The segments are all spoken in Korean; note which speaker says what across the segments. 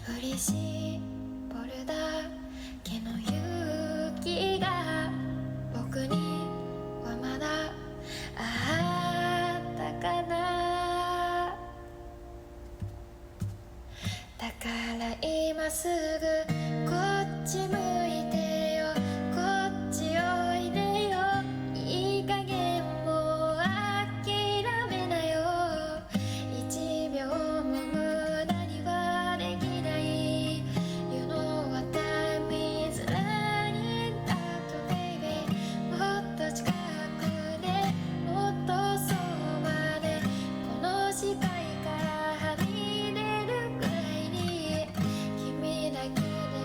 Speaker 1: 振り絞るだけの勇気が僕にはまだあったかな。だから今すぐこっち向いてよ、こっちおいでよ、いい加減もう諦めなよ。一秒も無駄にはできない。 You know what time is running out baby。 もっと近くでもっとそばで、この視界からはみ出るくらいに君だけで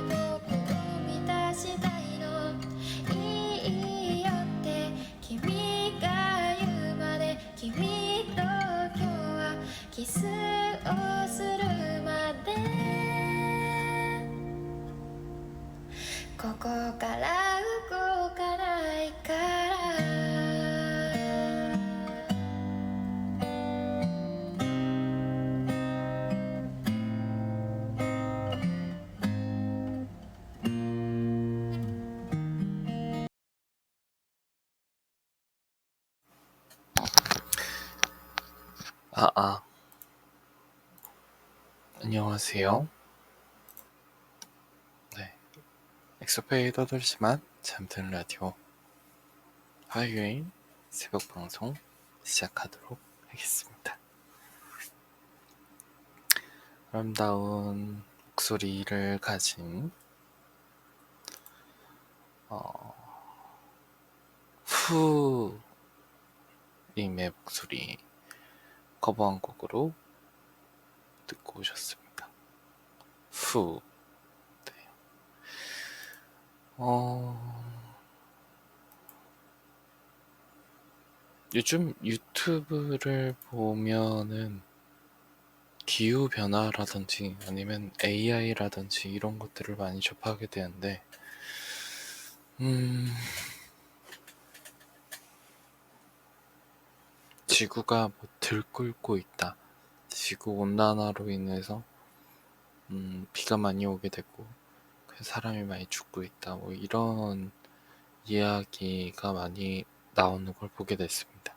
Speaker 1: 僕を満たしたいの。いいよって君が言うまで、君と今日はキスをするまで、ここから動かないから。
Speaker 2: 안녕하세요. 네, 엑소페이 떠돌지만 잠드는 라디오 화요일 새벽 방송 시작하도록 하겠습니다. 아름다운 목소리를 가진 후님의 목소리 커버 한 곡으로 듣고 오셨습니다. 후. 네. 요즘 유튜브를 보면은 기후변화라든지 아니면 AI라든지 이런 것들을 많이 접하게 되는데, 지구가 뭐 들끓고 있다. 지구 온난화로 인해서 비가 많이 오게 되고 사람이 많이 죽고 있다. 뭐 이런 이야기가 많이 나오는 걸 보게 됐습니다.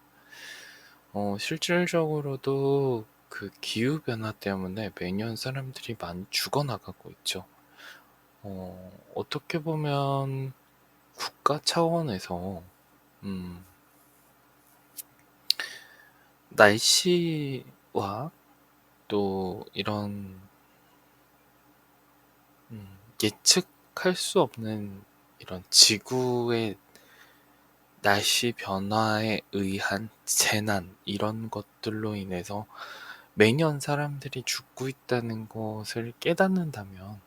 Speaker 2: 실질적으로도 그 기후 변화 때문에 매년 사람들이 많이 죽어나가고 있죠. 어떻게 보면 국가 차원에서 날씨와 또 이런 예측할 수 없는 이런 지구의 날씨 변화에 의한 재난, 이런 것들로 인해서 매년 사람들이 죽고 있다는 것을 깨닫는다면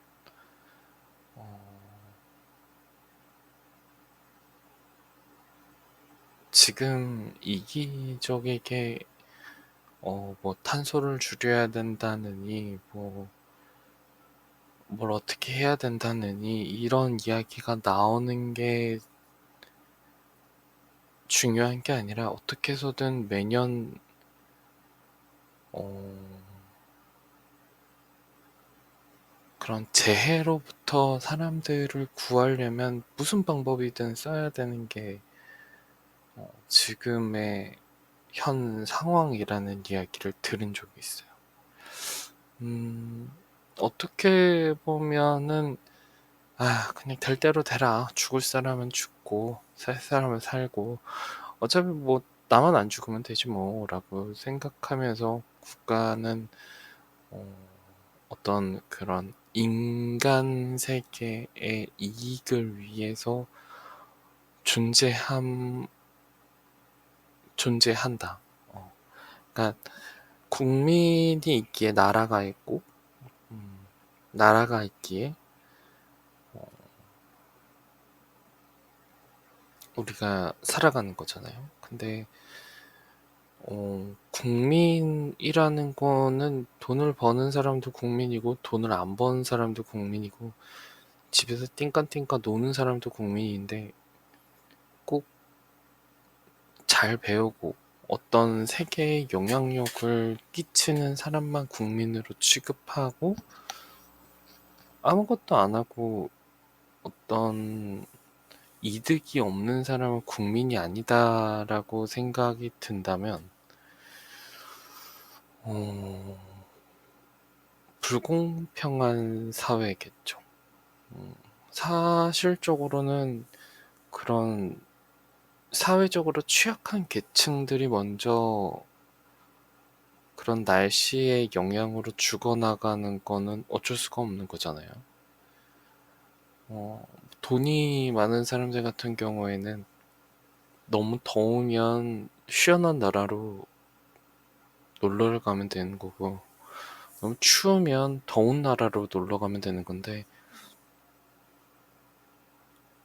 Speaker 2: 지금 이기적에게 뭐 탄소를 줄여야 된다느니 뭘 어떻게 해야 된다느니 이런 이야기가 나오는 게 중요한 게 아니라 어떻게 해서든 매년 그런 재해로부터 사람들을 구하려면 무슨 방법이든 써야 되는 게 지금의 현 상황이라는 이야기를 들은 적이 있어요. 어떻게 보면은 그냥 될 대로 되라. 죽을 사람은 죽고 살 사람은 살고 어차피 뭐 나만 안 죽으면 되지 뭐 라고 생각하면서 국가는 어떤 그런 인간 세계의 이익을 위해서 존재한다. 그러니까 국민이 있기에 나라가 있고, 나라가 있기에 우리가 살아가는 거잖아요. 근데 국민이라는 거는 돈을 버는 사람도 국민이고 돈을 안 버는 사람도 국민이고 집에서 띵까띵까 노는 사람도 국민인데, 꼭 잘 배우고 어떤 세계에 영향력을 끼치는 사람만 국민으로 취급하고 아무것도 안 하고 어떤 이득이 없는 사람은 국민이 아니다라고 생각이 든다면, 어, 불공평한 사회겠죠. 사실적으로는 그런 사회적으로 취약한 계층들이 먼저 그런 날씨의 영향으로 죽어나가는 거는 어쩔 수가 없는 거잖아요. 어, 돈이 많은 사람들 같은 경우에는 너무 더우면 시원한 나라로 놀러를 가면 되는 거고, 너무 추우면 더운 나라로 놀러 가면 되는 건데,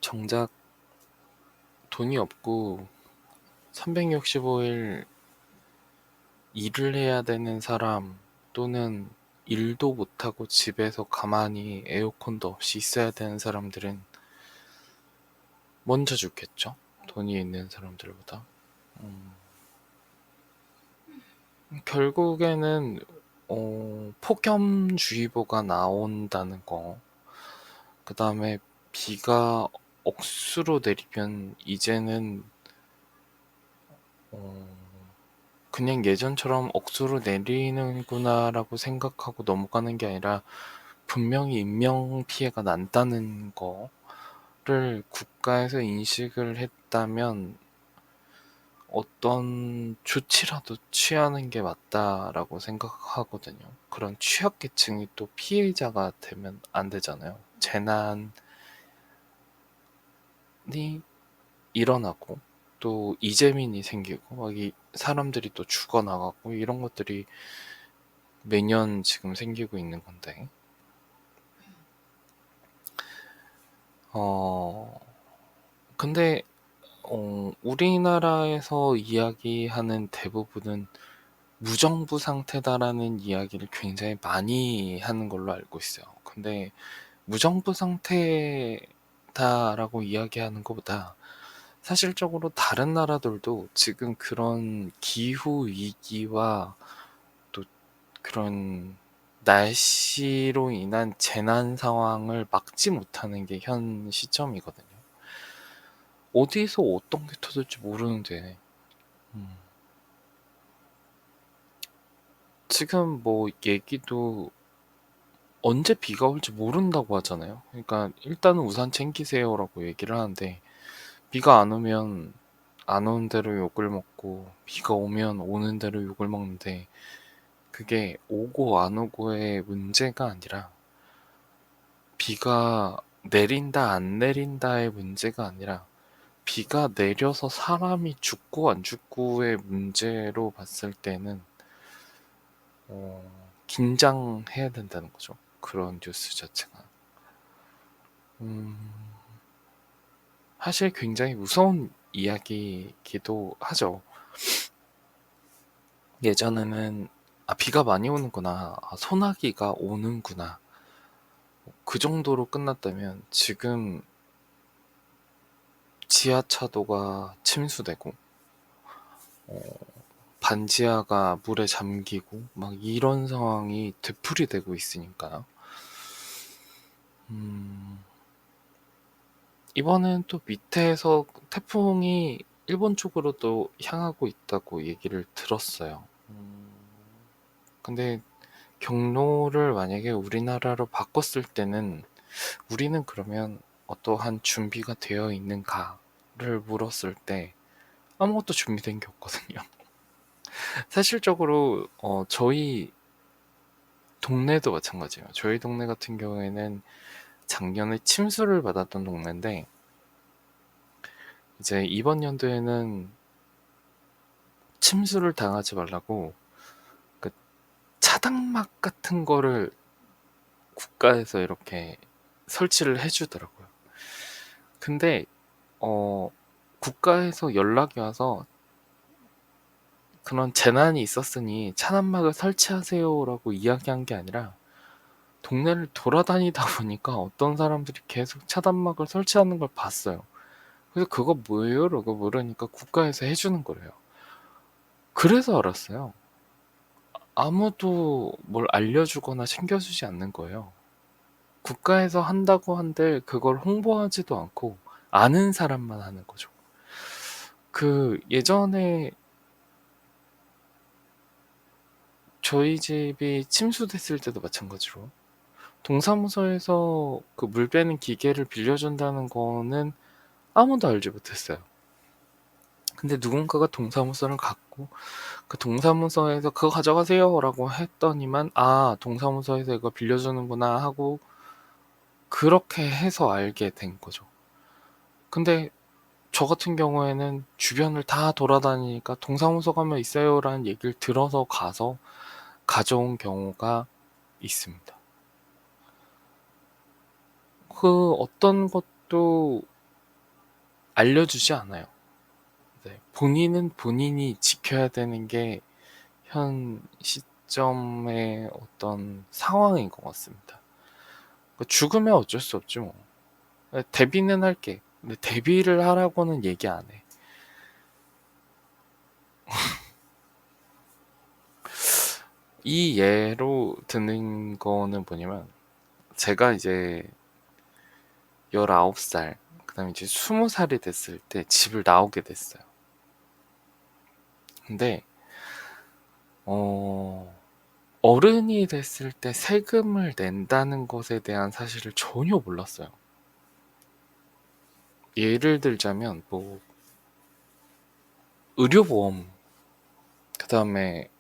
Speaker 2: 정작 돈이 없고 365일 일을 해야 되는 사람, 또는 일도 못하고 집에서 가만히 에어컨도 없이 있어야 되는 사람들은 먼저 죽겠죠. 돈이 있는 사람들보다. 결국에는 폭염주의보가 나온다는 거, 그 다음에 비가 억수로 내리면 이제는 어, 그냥 예전처럼 억수로 내리는구나라고 생각하고 넘어가는 게 아니라 분명히 인명 피해가 난다는 거를 국가에서 인식을 했다면 어떤 조치라도 취하는 게 맞다라고 생각하거든요. 그런 취약계층이 또 피해자가 되면 안 되잖아요. 재난이 일어나고 또 이재민이 생기고 막 이 사람들이 또 죽어나가고 이런 것들이 매년 지금 생기고 있는 건데, 어 근데 우리나라에서 이야기하는 대부분은 무정부 상태다라는 이야기를 굉장히 많이 하는 걸로 알고 있어요. 근데 무정부 상태다라고 이야기하는 것보다 사실적으로 다른 나라들도 지금 그런 기후 위기와 또 그런 날씨로 인한 재난 상황을 막지 못하는 게 현 시점이거든요. 어디서 어떤 게 터질지 모르는데, 음, 지금 뭐 얘기도 언제 비가 올지 모른다고 하잖아요. 그러니까 일단은 우산 챙기세요라고 얘기를 하는데, 비가 안 오면 안 오는 대로 욕을 먹고 비가 오면 오는 대로 욕을 먹는데, 그게 오고 안 오고의 문제가 아니라 비가 내린다 안 내린다의 문제가 아니라 비가 내려서 사람이 죽고 안 죽고의 문제로 봤을 때는 긴장해야 된다는 거죠. 그런 뉴스 자체가. 음, 사실 굉장히 무서운 이야기이기도 하죠. 예전에는 비가 많이 오는구나, 소나기가 오는구나, 그 정도로 끝났다면 지금 지하차도가 침수되고 반지하가 물에 잠기고 막 이런 상황이 되풀이되고 있으니까요. 음, 이번엔 또 밑에서 태풍이 일본 쪽으로 또 향하고 있다고 얘기를 들었어요. 근데 경로를 만약에 우리나라로 바꿨을 때는 우리는 그러면 어떠한 준비가 되어 있는가를 물었을 때 아무것도 준비된 게 없거든요. 사실적으로 저희 동네도 마찬가지예요. 저희 동네 같은 경우에는 작년에 침수를 받았던 동네인데, 이제 이번 연도에는 침수를 당하지 말라고 그 차단막 같은 거를 국가에서 이렇게 설치를 해주더라고요. 근데 국가에서 연락이 와서 그런 재난이 있었으니 차단막을 설치하세요라고 이야기한 게 아니라 동네를 돌아다니다 보니까 어떤 사람들이 계속 차단막을 설치하는 걸 봤어요. 그래서 그거 뭐예요? 라고 물으니까 국가에서 해주는 거래요. 그래서 알았어요. 아무도 뭘 알려주거나 챙겨주지 않는 거예요. 국가에서 한다고 한들 그걸 홍보하지도 않고 아는 사람만 하는 거죠. 그 예전에 저희 집이 침수됐을 때도 마찬가지로 동사무소에서 그 물 빼는 기계를 빌려준다는 거는 아무도 알지 못했어요. 근데 누군가가 동사무소를 갖고 그 동사무소에서 그거 가져가세요 라고 했더니만 아 동사무소에서 이거 빌려주는구나 하고 그렇게 해서 알게 된 거죠. 근데 저 같은 경우에는 주변을 다 돌아다니니까 동사무소 가면 있어요라는 얘기를 들어서 가서 가져온 경우가 있습니다. 그 어떤 것도 알려주지 않아요. 네, 본인은 본인이 지켜야 되는 게 현 시점의 어떤 상황인 것 같습니다. 죽으면 어쩔 수 없지 뭐. 데뷔는 할게. 근데 데뷔를 하라고는 얘기 안 해. 이 예로 드는 거는 뭐냐면 제가 이제 19살 그다음에 이제 20살이 됐을 때 집을 나오게 됐어요. 근데 어른이 됐을 때 세금을 낸다는 것에 대한 사실을 전혀 몰랐어요. 예를 들자면 뭐 의료보험 그다음에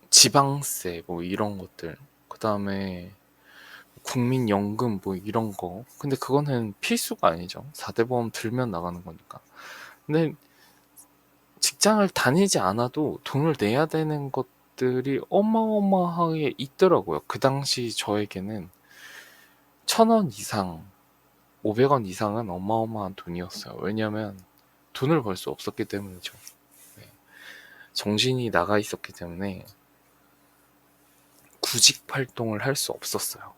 Speaker 2: 지방세 뭐 이런 것들 그다음에 국민연금 뭐 이런 거 근데 그거는 필수가 아니죠. 4대 보험 들면 나가는 거니까. 근데 직장을 다니지 않아도 돈을 내야 되는 것들이 어마어마하게 있더라고요. 그 당시 저에게는 1,000원 이상 500원 이상은 어마어마한 돈이었어요. 왜냐면 돈을 벌 수 없었기 때문이죠. 네. 정신이 나가 있었기 때문에 구직 활동을 할 수 없었어요.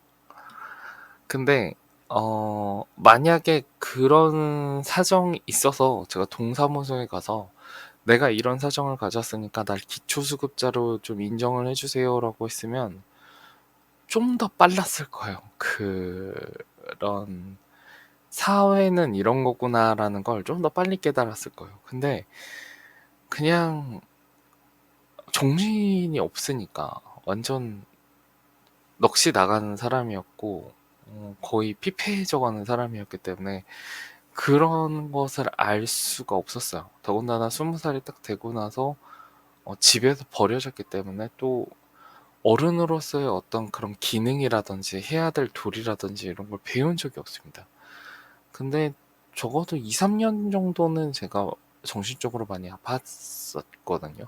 Speaker 2: 근데 만약에 그런 사정이 있어서 제가 동사무소에 가서 내가 이런 사정을 가졌으니까 날 기초수급자로 좀 인정을 해주세요라고 했으면 좀 더 빨랐을 거예요. 그런 사회는 이런 거구나라는 걸 좀 더 빨리 깨달았을 거예요. 근데 그냥 정신이 없으니까 완전 넋이 나가는 사람이었고 거의 피폐해져가는 사람이었기 때문에 그런 것을 알 수가 없었어요. 더군다나 20살이 딱 되고 나서 집에서 버려졌기 때문에 또 어른으로서의 어떤 그런 기능이라든지 해야 될 도리라든지 이런 걸 배운 적이 없습니다. 근데 적어도 2, 3년 정도는 제가 정신적으로 많이 아팠었거든요.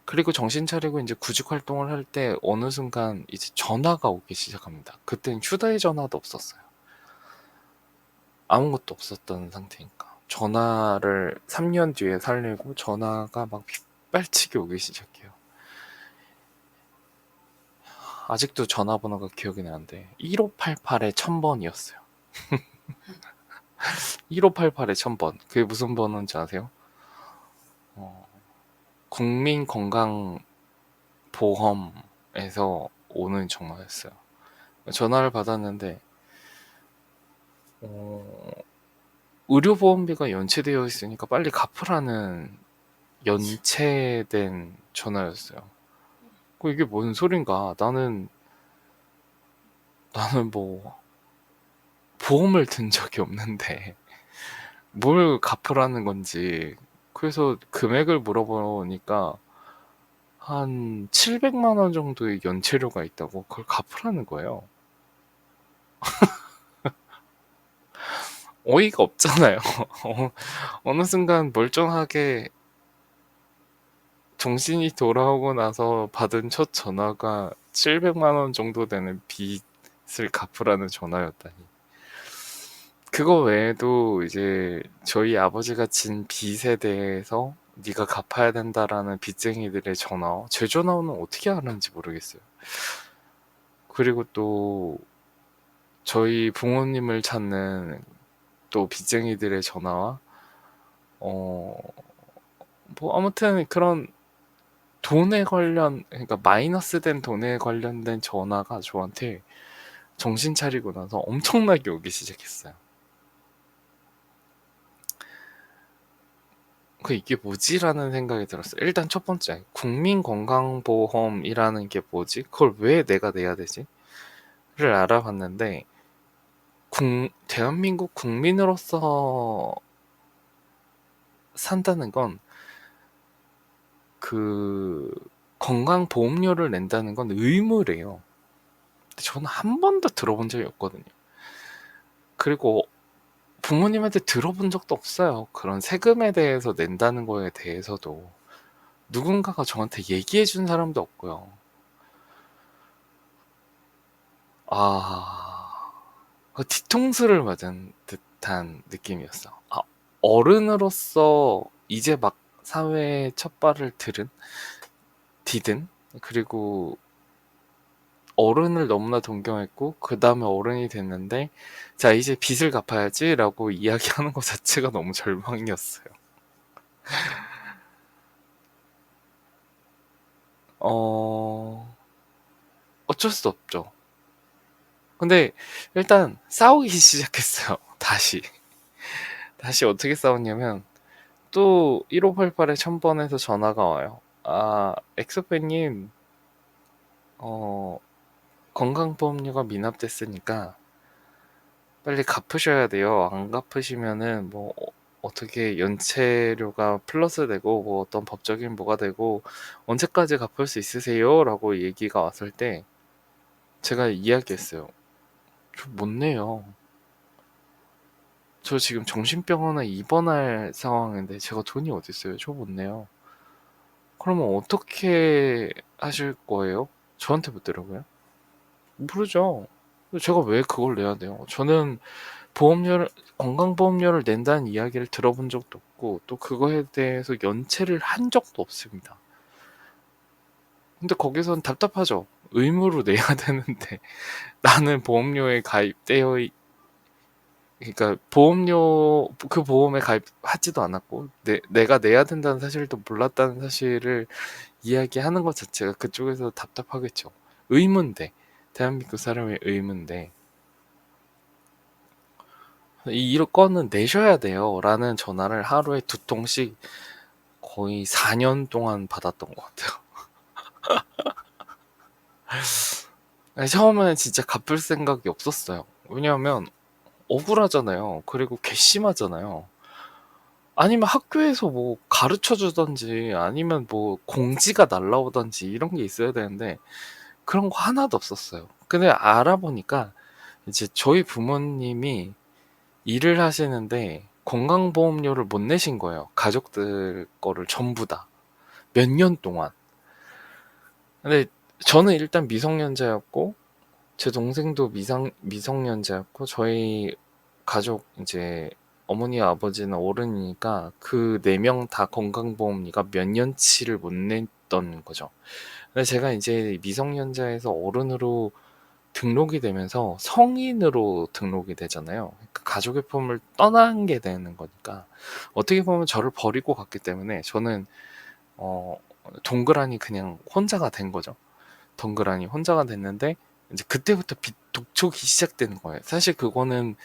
Speaker 2: 그리고 정신 차리고 이제 구직 활동을 할 때 어느 순간 이제 전화가 오기 시작합니다. 그때는 휴대전화도 없었어요. 아무것도 없었던 상태니까. 전화를 3년 뒤에 살리고 전화가 막 빗발치게 오기 시작해요. 아직도 전화번호가 기억이 나는데 1588에 1000번이었어요. 1588에 1000번. 그게 무슨 번호인지 아세요? 국민건강보험에서 오는 전화였어요. 전화를 받았는데 의료보험비가 연체되어 있으니까 빨리 갚으라는 연체된 전화였어요. 이게 뭔 소린가? 나는 뭐 보험을 든 적이 없는데 뭘 갚으라는 건지. 그래서 금액을 물어보니까 한 700만 원 정도의 연체료가 있다고 그걸 갚으라는 거예요. 어이가 없잖아요. 어느 순간 멀쩡하게 정신이 돌아오고 나서 받은 첫 전화가 700만 원 정도 되는 빚을 갚으라는 전화였다니. 그거 외에도 이제 저희 아버지가 진 빚에 대해서 네가 갚아야 된다라는 빚쟁이들의 전화, 제 전화는 어떻게 알았는지 모르겠어요. 그리고 또 저희 부모님을 찾는 또 빚쟁이들의 전화와 뭐 아무튼 그런 돈에 관련, 그러니까 마이너스 된 돈에 관련된 전화가 저한테 정신 차리고 나서 엄청나게 오기 시작했어요. 이게 뭐지라는 생각이 들었어요. 일단 첫 번째, 국민건강보험이라는 게 뭐지? 그걸 왜 내가 내야 되지? 를 알아봤는데, 대한민국 국민으로서 산다는 건 그 건강보험료를 낸다는 건 의무래요. 근데 저는 한 번도 들어본 적이 없거든요. 그리고 부모님한테 들어본 적도 없어요. 그런 세금에 대해서 낸다는 거에 대해서도 누군가가 저한테 얘기해 준 사람도 없고요. 아, 뒤통수를 맞은 듯한 느낌이었어. 어른으로서 이제 막 사회에 첫 발을 디든, 그리고 어른을 너무나 존경했고, 그 다음에 어른이 됐는데, 자, 이제 빚을 갚아야지 라고 이야기하는 것 자체가 너무 절망이었어요. 어, 어쩔 수 없죠. 근데 일단 싸우기 시작했어요. 다시 어떻게 싸웠냐면, 또 1588에 1000번에서 전화가 와요. 엑소페님, 어, 건강보험료가 미납됐으니까 빨리 갚으셔야 돼요. 안 갚으시면은 뭐 어떻게 연체료가 플러스 되고 뭐 어떤 법적인 뭐가 되고 언제까지 갚을 수 있으세요? 라고 얘기가 왔을 때 제가 이야기했어요. 저 못 내요. 저 지금 정신병원에 입원할 상황인데 제가 돈이 어디 있어요? 저 못 내요. 그러면 어떻게 하실 거예요? 저한테 묻더라고요. 모르죠. 제가 왜 그걸 내야 돼요? 저는 보험료를 건강보험료를 낸다는 이야기를 들어본 적도 없고 또 그거에 대해서 연체를 한 적도 없습니다. 근데 거기선 답답하죠. 의무로 내야 되는데 나는 보험료에 가입되어 그러니까 그 보험에 가입하지도 않았고 내가 내야 된다는 사실도 몰랐다는 사실을 이야기하는 것 자체가 그쪽에서 답답하겠죠. 의무인데 대한민국 사람의 의무인데 이 건은 내셔야 돼요 라는 전화를 하루에 2통씩 거의 4년 동안 받았던 것 같아요. 처음에는 진짜 갚을 생각이 없었어요. 왜냐하면 억울하잖아요. 그리고 괘씸하잖아요. 아니면 학교에서 뭐 가르쳐 주던지 아니면 뭐 공지가 날라오던지 이런 게 있어야 되는데 그런 거 하나도 없었어요. 근데 알아보니까 이제 저희 부모님이 일을 하시는데 건강보험료를 못 내신 거예요. 가족들 거를 전부 다. 몇 년 동안. 근데 저는 일단 미성년자였고 제 동생도 미성년자였고 저희 가족 이제 어머니와 아버지는 어른이니까 그 4명 다 건강보험료가 몇 년치를 못 냈던 거죠. 근데 제가 이제 미성년자에서 어른으로 등록이 되면서 성인으로 등록이 되잖아요. 그러니까 가족의 품을 떠난 게 되는 거니까 어떻게 보면 저를 버리고 갔기 때문에 저는 어, 동그라니 그냥 혼자가 된 거죠. 덩그라니 혼자가 됐는데 이제 그때부터 독촉이 시작되는 거예요. 사실 그거는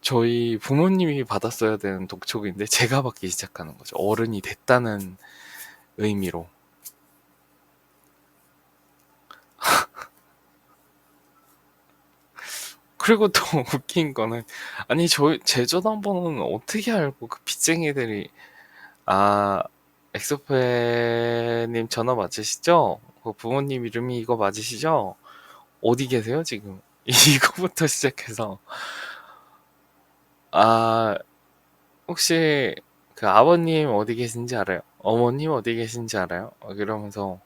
Speaker 2: 저희 부모님이 받았어야 되는 독촉인데 제가 받기 시작하는 거죠. 어른이 됐다는 의미로. 그리고 또 웃긴 거는 아니 제 전화번호는 어떻게 알고 그 빚쟁이들이 아 엑소페님 전화 맞으시죠? 그 부모님 이름이 이거 맞으시죠? 어디 계세요 지금? 이거부터 시작해서 아 혹시 그 아버님 어디 계신지 알아요? 어머님 어디 계신지 알아요? 이러면서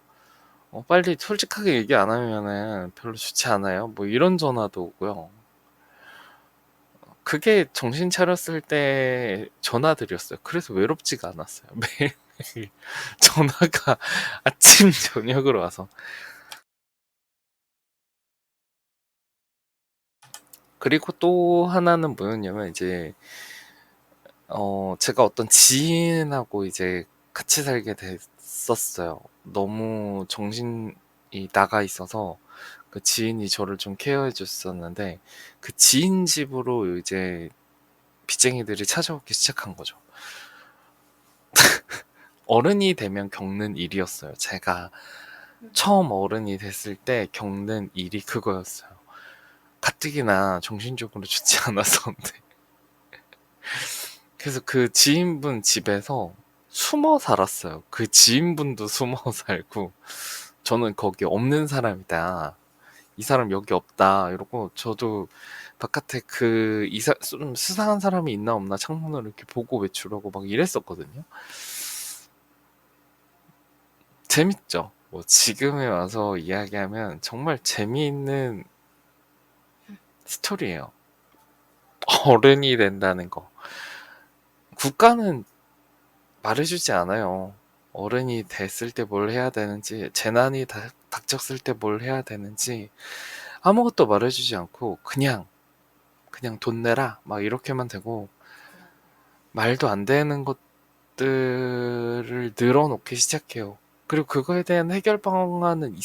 Speaker 2: 빨리 솔직하게 얘기 안 하면은 별로 좋지 않아요. 뭐 이런 전화도 오고요. 그게 정신 차렸을 때 전화들이었어요. 그래서 외롭지가 않았어요. 매일매일 전화가 아침 저녁으로 와서. 그리고 또 하나는 뭐였냐면 이제 제가 어떤 지인하고 이제 같이 살게 갔었어요. 너무 정신이 나가 있어서 그 지인이 저를 좀 케어해 줬었는데 그 지인 집으로 이제 빚쟁이들이 찾아오기 시작한 거죠. 어른이 되면 겪는 일이었어요. 제가 처음 어른이 됐을 때 겪는 일이 그거였어요. 가뜩이나 정신적으로 좋지 않았었는데. 그래서 그 지인분 집에서 숨어 살았어요. 그 지인분도 숨어 살고, 저는 거기 없는 사람이다. 이 사람 여기 없다. 이러고, 저도 바깥에 좀 수상한 사람이 있나 없나 창문으로 이렇게 보고 외출하고 막 이랬었거든요. 재밌죠? 뭐 지금에 와서 이야기하면 정말 재미있는 스토리예요. 어른이 된다는 거. 국가는 말해주지 않아요. 어른이 됐을 때 뭘 해야 되는지, 재난이 닥쳤을 때 뭘 해야 되는지 아무것도 말해주지 않고 그냥 돈 내라 막 이렇게만 되고 말도 안 되는 것들을 늘어놓기 시작해요. 그리고 그거에 대한 해결 방안은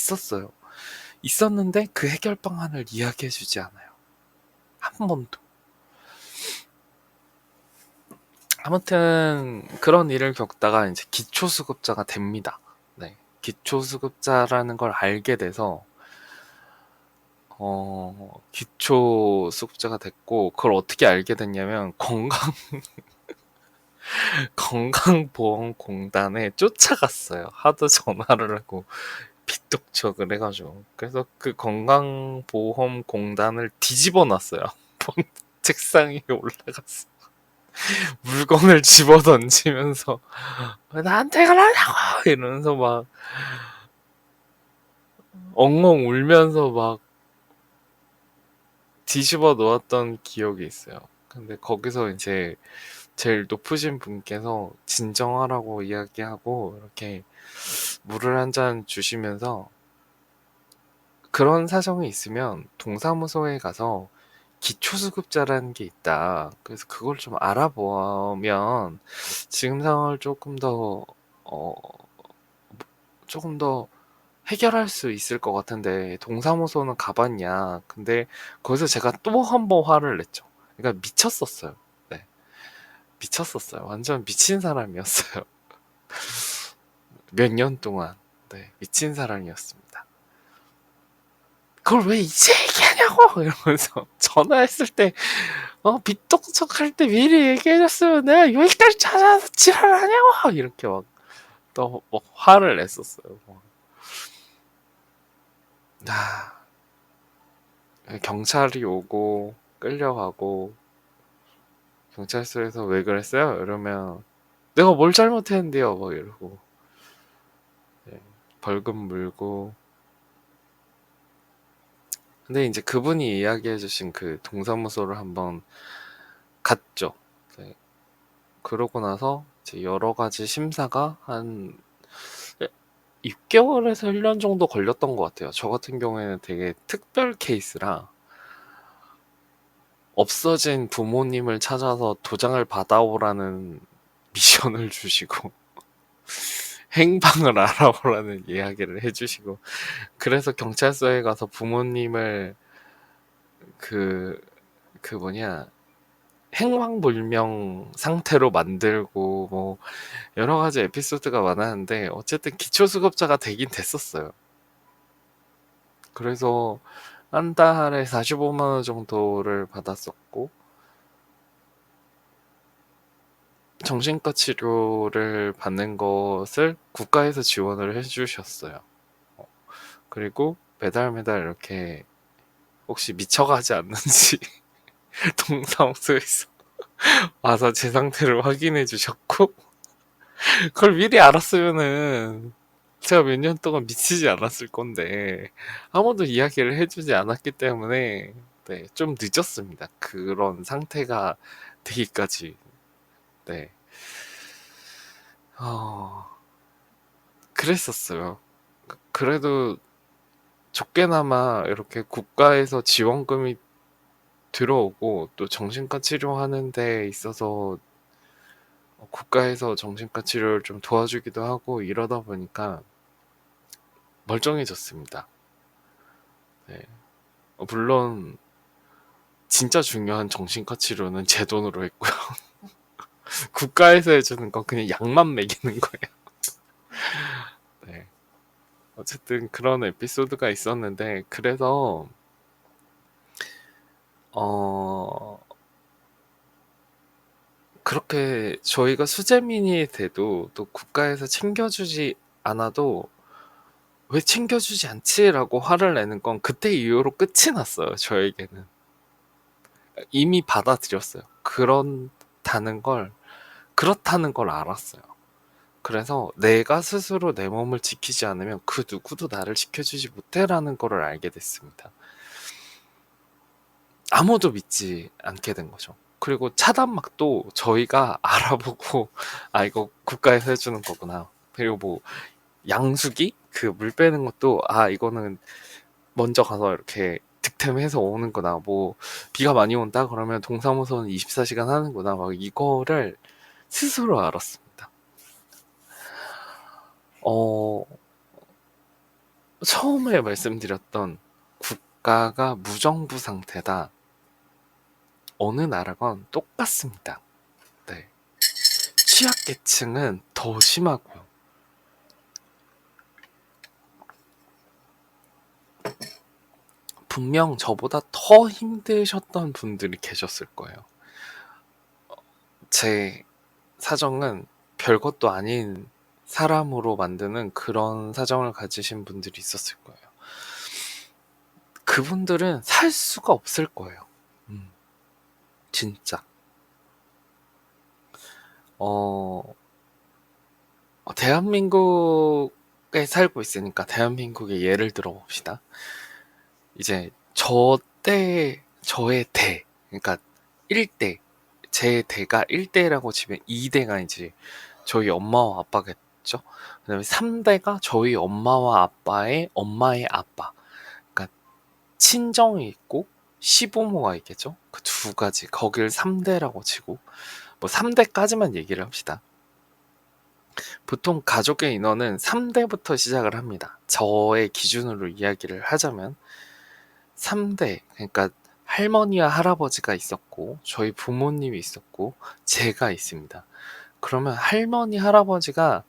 Speaker 2: 있었는데 그 해결 방안을 이야기해주지 않아요. 한 번도. 아무튼 그런 일을 겪다가 이제 기초수급자가 됩니다. 네. 기초수급자라는 걸 알게 돼서 기초수급자가 됐고 그걸 어떻게 알게 됐냐면 건강보험공단에 쫓아갔어요. 하도 전화를 하고 빚독촉을 해가지고. 그래서 그 건강보험공단을 뒤집어 놨어요. 책상 위에 올라갔어. 물건을 집어 던지면서 왜 나한테 그러냐고 이러면서 막 엉엉 울면서 막 뒤집어 놓았던 기억이 있어요. 근데 거기서 이제 제일 높으신 분께서 진정하라고 이야기하고 이렇게 물을 한 잔 주시면서 그런 사정이 있으면 동사무소에 가서 기초수급자라는 게 있다. 그래서 그걸 좀 알아보면 지금 상황을 어, 조금 더 해결할 수 있을 것 같은데 동사무소는 가봤냐. 근데 거기서 제가 또 한 번 화를 냈죠. 그러니까 미쳤었어요. 네, 미쳤었어요. 완전 미친 사람이었어요. 몇 년 동안. 네, 미친 사람이었습니다. 그걸 왜 이제 얘기하냐고! 이러면서 전화했을 때 빚독촉 할 때 미리 얘기해줬으면 내가 여기까지 찾아서 지랄하냐고! 이렇게 막 또 막 화를 냈었어요. 아, 경찰이 오고 끌려가고 경찰서에서 왜 그랬어요? 이러면 내가 뭘 잘못했는데요? 막 이러고 네, 벌금 물고. 근데 이제 그분이 이야기해주신 그 동사무소를 한번 갔죠. 네, 그러고 나서 이제 여러 가지 심사가 한 6개월에서 1년 정도 걸렸던 것 같아요. 저 같은 경우에는 되게 특별 케이스라 없어진 부모님을 찾아서 도장을 받아오라는 미션을 주시고 행방을 알아보라는 이야기를 해주시고 그래서 경찰서에 가서 부모님을 그, 그 뭐냐 행방불명 상태로 만들고 뭐 여러 가지 에피소드가 많았는데 어쨌든 기초수급자가 되긴 됐었어요. 그래서 한 달에 45만 원 정도를 받았었고 정신과 치료를 받는 것을 국가에서 지원을 해주셨어요. 그리고 매달 이렇게 혹시 미쳐가지 않는지 동사무소에서 와서 제 상태를 확인해 주셨고 그걸 미리 알았으면은 제가 몇 년 동안 미치지 않았을 건데 아무도 이야기를 해주지 않았기 때문에 네, 좀 늦었습니다. 그런 상태가 되기까지. 네. 어, 그랬었어요. 그래도 적게나마 이렇게 국가에서 지원금이 들어오고 또 정신과 치료하는 데 있어서 국가에서 정신과 치료를 좀 도와주기도 하고 이러다 보니까 멀쩡해졌습니다. 네. 물론 진짜 중요한 정신과 치료는 제 돈으로 했고요. 국가에서 해주는 건 그냥 약만 먹이는 거예요. 네. 어쨌든 그런 에피소드가 있었는데 그래서 어 그렇게 저희가 수재민이 돼도 또 국가에서 챙겨주지 않아도 왜 챙겨주지 않지라고 화를 내는 건 그때 이후로 끝이 났어요. 저에게는 이미 받아들였어요. 그렇다는 걸 알았어요. 그래서 내가 스스로 내 몸을 지키지 않으면 그 누구도 나를 지켜주지 못해라는 거를 알게 됐습니다. 아무도 믿지 않게 된 거죠. 그리고 차단막도 저희가 알아보고 아 이거 국가에서 해주는 거구나. 그리고 뭐 양수기 그 물 빼는 것도 아 이거는 먼저 가서 이렇게 득템해서 오는구나. 뭐 비가 많이 온다 그러면 동사무소는 24시간 하는구나. 막 이거를 스스로 알았습니다. 어 처음에 말씀드렸던 국가가 무정부 상태다. 어느 나라건 똑같습니다. 네. 취약계층은 더 심하고요. 분명 저보다 더 힘드셨던 분들이 계셨을 거예요. 제 사정은 별것도 아닌 사람으로 만드는 그런 사정을 가지신 분들이 있었을 거예요. 그분들은 살 수가 없을 거예요. 진짜. 대한민국에 살고 있으니까 대한민국의 예를 들어 봅시다. 이제 저의 대, 그러니까 1대, 제 대가 1대라고 치면 2대가 이제 저희 엄마와 아빠겠죠. 그 다음에 3대가 저희 엄마와 아빠의 엄마의 아빠. 그러니까 친정이 있고 시부모가 있겠죠. 그 두 가지. 거길 3대라고 치고 뭐 3대까지만 얘기를 합시다. 보통 가족의 인원은 3대부터 시작을 합니다. 저의 기준으로 이야기를 하자면 3대, 그러니까 할머니와 할아버지가 있었고 저희 부모님이 있었고 제가 있습니다. 그러면 할머니, 할아버지가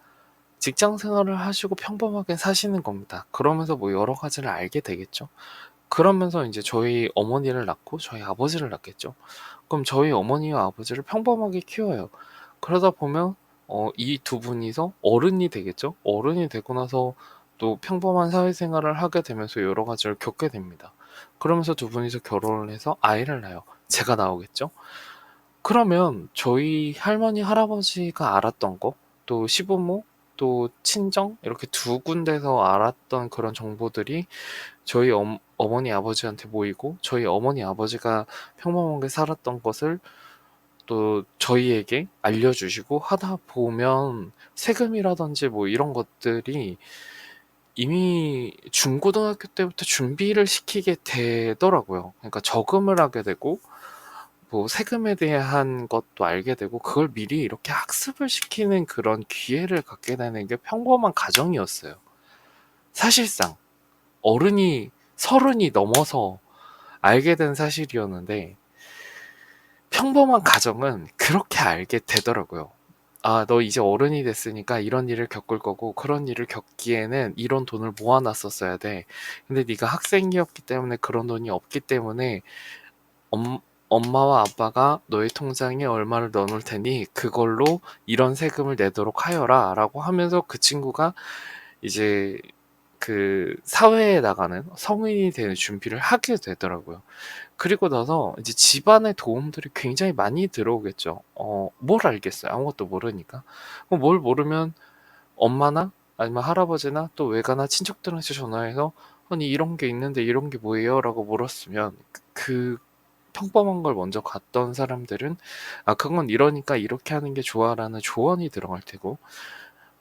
Speaker 2: 직장 생활을 하시고 평범하게 사시는 겁니다. 그러면서 뭐 여러 가지를 알게 되겠죠. 그러면서 이제 저희 어머니를 낳고 저희 아버지를 낳겠죠. 그럼 저희 어머니와 아버지를 평범하게 키워요. 그러다 보면 이 두 분이서 어른이 되겠죠. 어른이 되고 나서 또 평범한 사회생활을 하게 되면서 여러 가지를 겪게 됩니다. 그러면서 두 분이서 결혼을 해서 아이를 낳아요. 제가 나오겠죠. 그러면 저희 할머니, 할아버지가 알았던 거, 또 시부모, 또 친정 이렇게 두 군데서 알았던 그런 정보들이 저희 어머니, 아버지한테 모이고 저희 어머니, 아버지가 평범하게 살았던 것을 또 저희에게 알려주시고 하다 보면 세금이라든지 뭐 이런 것들이 이미 중고등학교 때부터 준비를 시키게 되더라고요. 그러니까 저금을 하게 되고 뭐 세금에 대한 것도 알게 되고 그걸 미리 이렇게 학습을 시키는 그런 기회를 갖게 되는 게 평범한 가정이었어요. 사실상 어른이 서른이 넘어서 알게 된 사실이었는데 평범한 가정은 그렇게 알게 되더라고요. 아, 너 이제 어른이 됐으니까 이런 일을 겪을 거고 그런 일을 겪기에는 이런 돈을 모아놨었어야 돼. 근데 네가 학생이었기 때문에 그런 돈이 없기 때문에 엄마와 아빠가 너의 통장에 얼마를 넣어놓을 테니 그걸로 이런 세금을 내도록 하여라 라고 하면서 그 친구가 이제 그 사회에 나가는 성인이 되는 준비를 하게 되더라고요. 그리고 나서 이제 집안의 도움들이 굉장히 많이 들어오겠죠. 뭘 알겠어요. 아무것도 모르니까. 뭘 모르면 엄마나 아니면 할아버지나 또 외가나 친척들한테 전화해서 아니 이런 게 있는데 이런 게 뭐예요? 라고 물었으면 그 평범한 걸 먼저 갔던 사람들은 아 그건 이러니까 이렇게 하는 게 좋아라는 조언이 들어갈 테고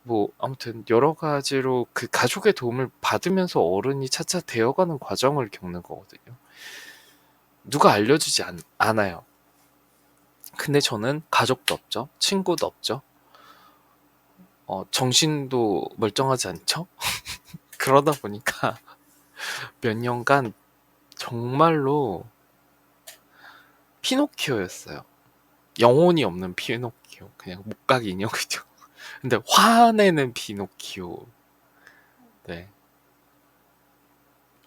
Speaker 2: 뭐 아무튼 여러 가지로 그 가족의 도움을 받으면서 어른이 차차 되어가는 과정을 겪는 거거든요. 누가 알려주지 않아요. 근데 저는 가족도 없죠. 친구도 없죠. 정신도 멀쩡하지 않죠? 그러다 보니까 몇 년간 정말로 피노키오였어요. 영혼이 없는 피노키오. 그냥 목각이 인형이죠. 근데 화내는 피노키오. 네.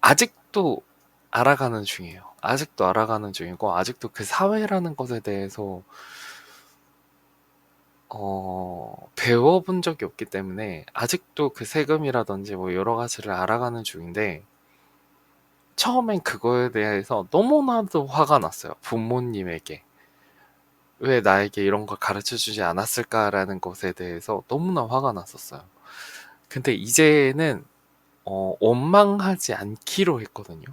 Speaker 2: 아직도 알아가는 중이에요. 아직도 알아가는 중이고, 아직도 그 사회라는 것에 대해서, 배워본 적이 없기 때문에, 아직도 그 세금이라든지 뭐 여러 가지를 알아가는 중인데, 처음엔 그거에 대해서 너무나도 화가 났어요. 부모님에게. 왜 나에게 이런 걸 가르쳐 주지 않았을까라는 것에 대해서 너무나 화가 났었어요. 근데 이제는 원망하지 않기로 했거든요.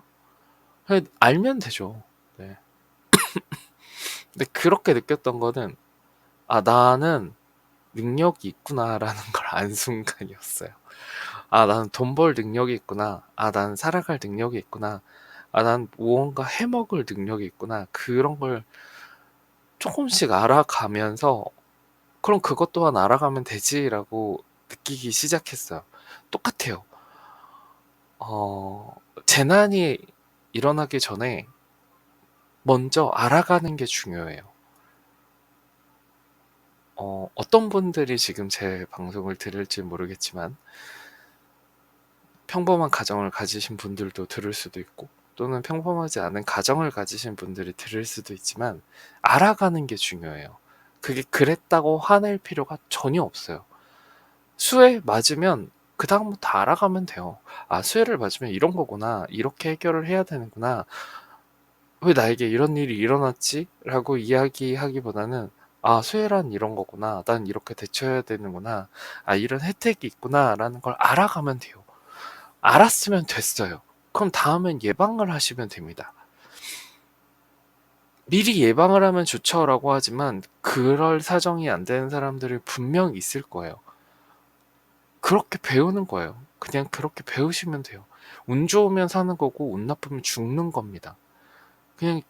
Speaker 2: 그냥 알면 되죠. 네. 근데 그렇게 느꼈던 거는 나는 능력이 있구나라는 걸 안 순간이었어요. 나는 돈 벌 능력이 있구나. 나는 살아갈 능력이 있구나. 난 무언가 해먹을 능력이 있구나. 그런 걸 조금씩 알아가면서 그럼 그것 또한 알아가면 되지라고 느끼기 시작했어요. 똑같아요. 재난이 일어나기 전에 먼저 알아가는 게 중요해요. 어떤 분들이 지금 제 방송을 들을지 모르겠지만 평범한 가정을 가지신 분들도 들을 수도 있고 또는 평범하지 않은 가정을 가지신 분들이 들을 수도 있지만 알아가는 게 중요해요. 그게 그랬다고 화낼 필요가 전혀 없어요. 수해 맞으면 그다음부터 알아가면 돼요. 수해를 맞으면 이런 거구나. 이렇게 해결을 해야 되는구나. 왜 나에게 이런 일이 일어났지? 라고 이야기하기보다는 수해란 이런 거구나. 난 이렇게 대처해야 되는구나. 이런 혜택이 있구나. 라는 걸 알아가면 돼요. 알았으면 됐어요. 그럼 다음엔 예방을 하시면 됩니다. 미리 예방을 하면 좋죠라고 하지만 그럴 사정이 안 되는 사람들이 분명 있을 거예요. 그렇게 배우는 거예요. 그냥 그렇게 배우시면 돼요. 운 좋으면 사는 거고 운 나쁘면 죽는 겁니다. 그냥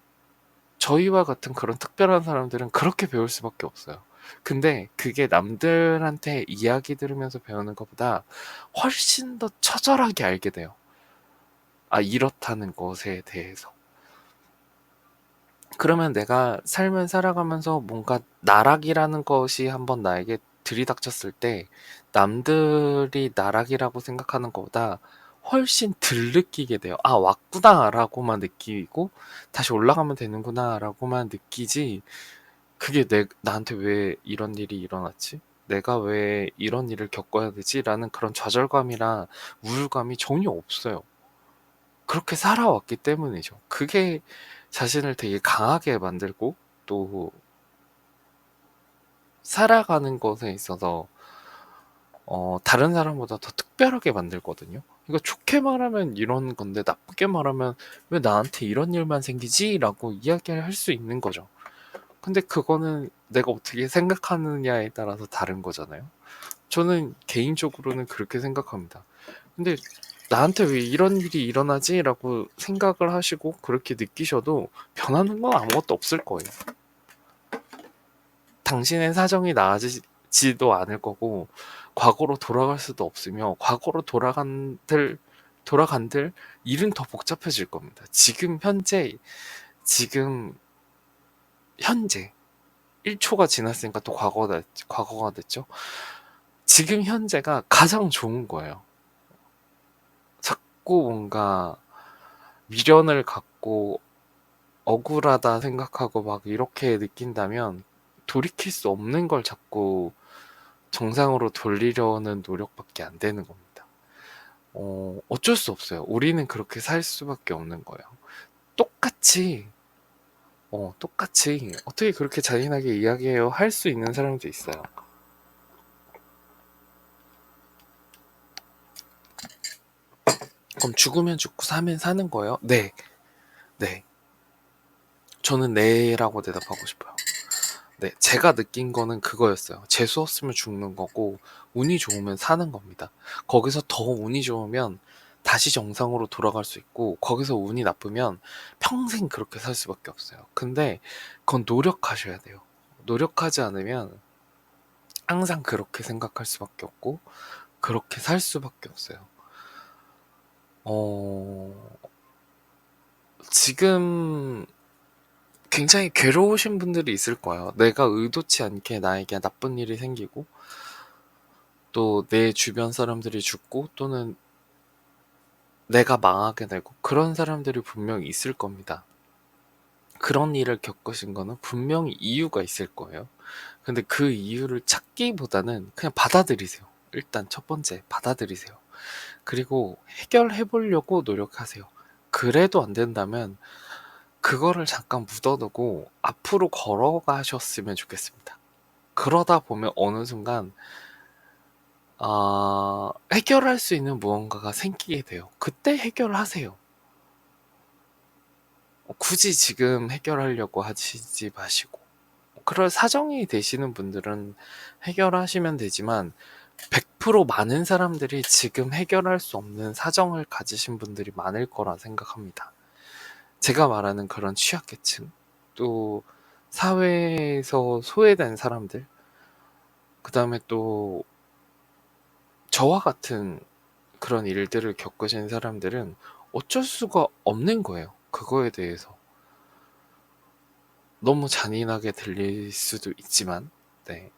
Speaker 2: 저희와 같은 그런 특별한 사람들은 그렇게 배울 수밖에 없어요. 근데 그게 남들한테 이야기 들으면서 배우는 것보다 훨씬 더 처절하게 알게 돼요. 이렇다는 것에 대해서. 그러면 내가 삶을 살아가면서 뭔가 나락이라는 것이 한번 나에게 들이닥쳤을 때 남들이 나락이라고 생각하는 것보다 훨씬 덜 느끼게 돼요. 왔구나라고만 느끼고 다시 올라가면 되는구나라고만 느끼지 그게 나한테 왜 이런 일이 일어났지? 내가 왜 이런 일을 겪어야 되지? 라는 그런 좌절감이나 우울감이 전혀 없어요. 그렇게 살아왔기 때문이죠. 그게 자신을 되게 강하게 만들고 또 살아가는 것에 있어서 다른 사람보다 더 특별하게 만들거든요. 이거 좋게 말하면 이런 건데 나쁘게 말하면 왜 나한테 이런 일만 생기지? 라고 이야기를 할 수 있는 거죠. 근데 그거는 내가 어떻게 생각하느냐에 따라서 다른 거잖아요. 저는 개인적으로는 그렇게 생각합니다. 근데 나한테 왜 이런 일이 일어나지? 라고 생각을 하시고 그렇게 느끼셔도 변하는 건 아무것도 없을 거예요. 당신의 사정이 나아지지도 않을 거고 과거로 돌아갈 수도 없으며 과거로 돌아간들 일은 더 복잡해질 겁니다. 지금 현재 1초가 지났으니까 또 과거가 됐죠. 지금 현재가 가장 좋은 거예요. 자꾸 뭔가 미련을 갖고 억울하다 생각하고 막 이렇게 느낀다면 돌이킬 수 없는 걸 자꾸 정상으로 돌리려는 노력밖에 안 되는 겁니다. 어쩔 수 없어요. 우리는 그렇게 살 수밖에 없는 거예요. 똑같이 어떻게 그렇게 잔인하게 이야기해요? 할 수 있는 사람도 있어요. 그럼 죽으면 죽고 사면 사는 거예요? 네. 저는 네라고 대답하고 싶어요. 네, 제가 느낀 거는 그거였어요. 재수 없으면 죽는 거고 운이 좋으면 사는 겁니다. 거기서 더 운이 좋으면 다시 정상으로 돌아갈 수 있고 거기서 운이 나쁘면 평생 그렇게 살 수밖에 없어요. 근데 그건 노력하셔야 돼요. 노력하지 않으면 항상 그렇게 생각할 수밖에 없고 그렇게 살 수밖에 없어요. 지금 굉장히 괴로우신 분들이 있을 거예요. 내가 의도치 않게 나에게 나쁜 일이 생기고 또 내 주변 사람들이 죽고 또는 내가 망하게 되고 그런 사람들이 분명히 있을 겁니다. 그런 일을 겪으신 거는 분명히 이유가 있을 거예요. 근데 그 이유를 찾기보다는 그냥 받아들이세요. 일단 첫 번째, 받아들이세요. 그리고 해결해 보려고 노력하세요. 그래도 안 된다면 그거를 잠깐 묻어두고 앞으로 걸어가셨으면 좋겠습니다. 그러다 보면 어느 순간 해결할 수 있는 무언가가 생기게 돼요. 그때 해결하세요. 굳이 지금 해결하려고 하시지 마시고. 그럴 사정이 되시는 분들은 해결하시면 되지만 100% 많은 사람들이 지금 해결할 수 없는 사정을 가지신 분들이 많을 거라 생각합니다. 제가 말하는 그런 취약계층, 또 사회에서 소외된 사람들, 그 다음에 또 저와 같은 그런 일들을 겪으신 사람들은 어쩔 수가 없는 거예요. 그거에 대해서. 너무 잔인하게 들릴 수도 있지만, 네.